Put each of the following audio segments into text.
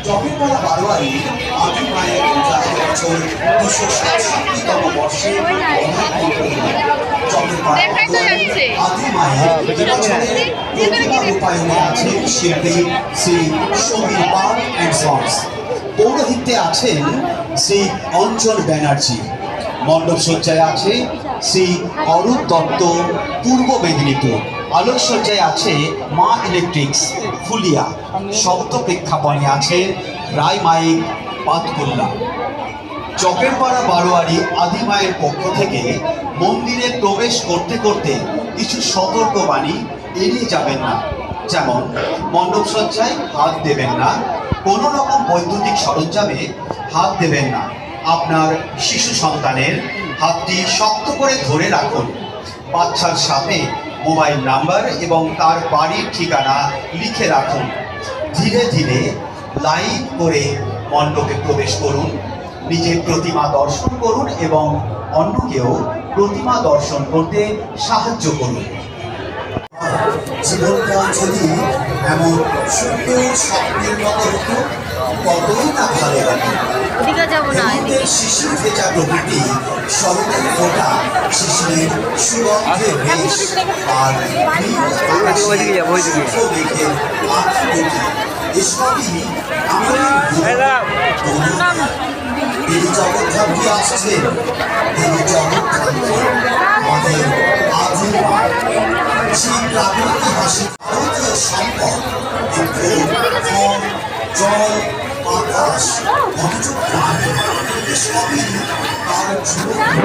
চকেরপাড়া বারোয়ারি আদি মায়ের পূজায় বছর 267তম বর্ষে আদি মায়ের প্রতিমা রূপায়ণে আছেন শিল্পী শ্রী সমীর পাল অ্যান্ড সন্স। পৌরোহিত্যে আছেন শ্রী অঞ্জন ব্যানার্জি। মণ্ডপ সজ্জায় আছে শ্রী অরূপ দত্ত, পূর্ব মেদিনীপুর। আলোকসজ্জায় আছে মা ইলেকট্রিক্স, ফুলিয়া। শব্দ প্রেক্ষাপনে আছে রায় মাইক, পাতকুল্লা। চকেরপাড়া বারোয়ারি আদি মায়ের পক্ষ থেকে মন্দিরে প্রবেশ করতে করতে কিছু সতর্কবাণী এড়িয়ে যাবেন না। যেমন মণ্ডপ সজ্জায় হাত দেবেন না, কোনো রকম বৈদ্যুতিক সরঞ্জামে হাত দেবেন না। আপনার শিশু সন্তানের হাতটি শক্ত করে ধরে রাখুন। বাচ্চার সাথে মোবাইল নাম্বার এবং তার বাড়ির ঠিকানা লিখে রাখুন। ধীরে ধীরে লাইন করে মণ্ডপে প্রবেশ করুন। নিজের প্রতিমা দর্শন করুন এবং অন্যকেও প্রতিমা দর্শন করতে সাহায্য করুন। জীবনটা যদি এমন সুন্দর স্বপ্নের মতো হতো কতই না ভালো লাগে। শিশির ভেজা প্রকৃতি, শরতের ফোঁটা, শিশিরের সুগন্ধের রেশ আর এসবই দেবী জগদ্ধাত্রী আসছেন। দেবী জগদ্ধাত্রী আমাদের আদি মা। সেই প্রাগৈতিহাসিক ভারতীয় সম্পদ জল, আকাশ, সবই তার জীবন।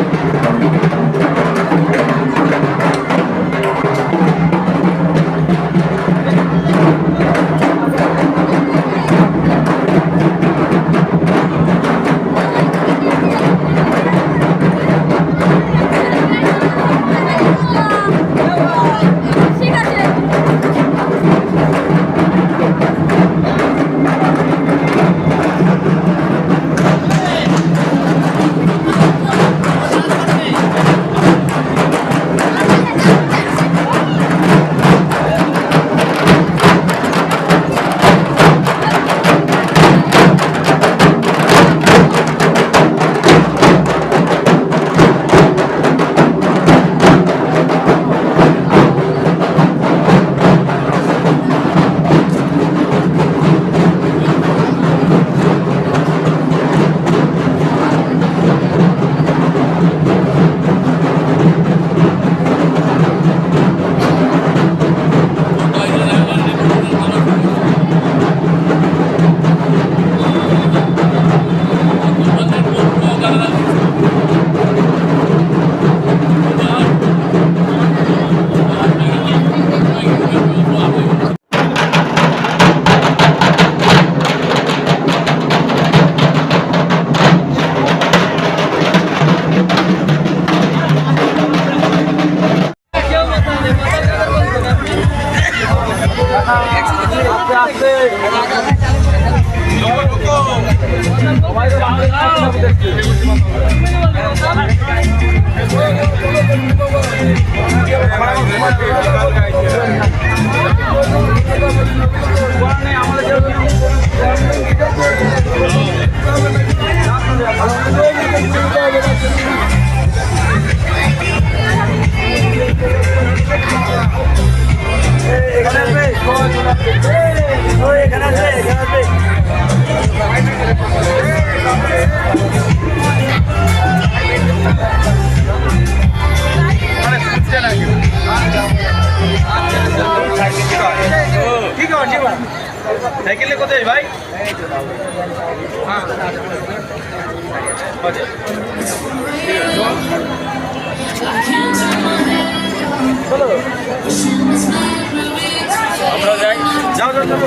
সাইকেলে কোথায় ভাই? আমরা যাই, যাও যাও যাও।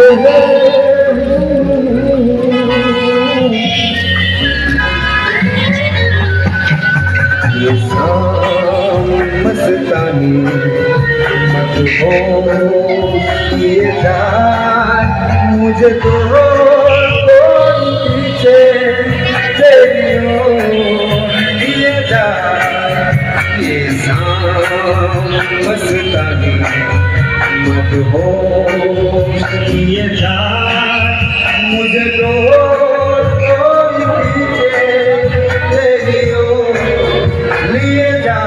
ये शाम मस्तानी मदहोश किए जाए मुझे तो कोई पीछे तेरी ओर किए जाए ये शाम मस्तानी मदहोश किए जाए मुझे तो कोई पीछे तेरी ओर लिए जा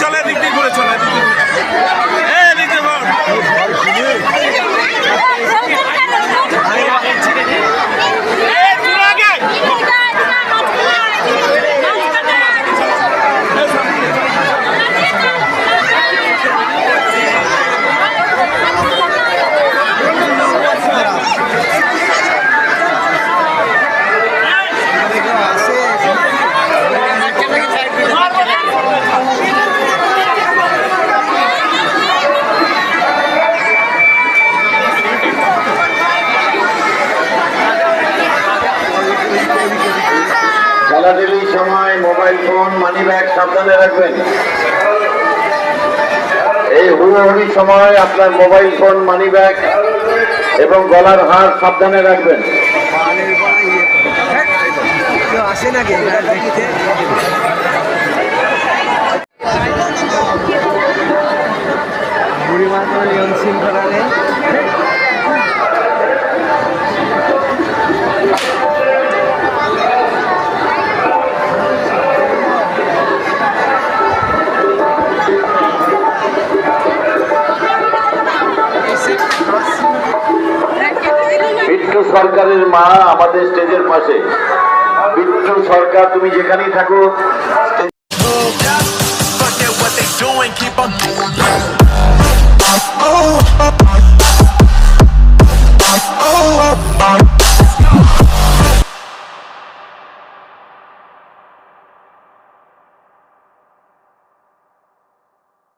চলে দিক দিক করে চলে দিক দিক খেলাধুলির সময় মোবাইল ফোন মানি ব্যাগ সাবধানে রাখবেন। এই হুড়োহুড়ির সময় আপনার মোবাইল ফোন মানি ব্যাগ এবং গলার হার সাবধানে রাখবেন। বিট্টু সরকারের মা আমাদের স্টেজের পাশে। বিট্টু সরকার, তুমি যেখানেই থাকো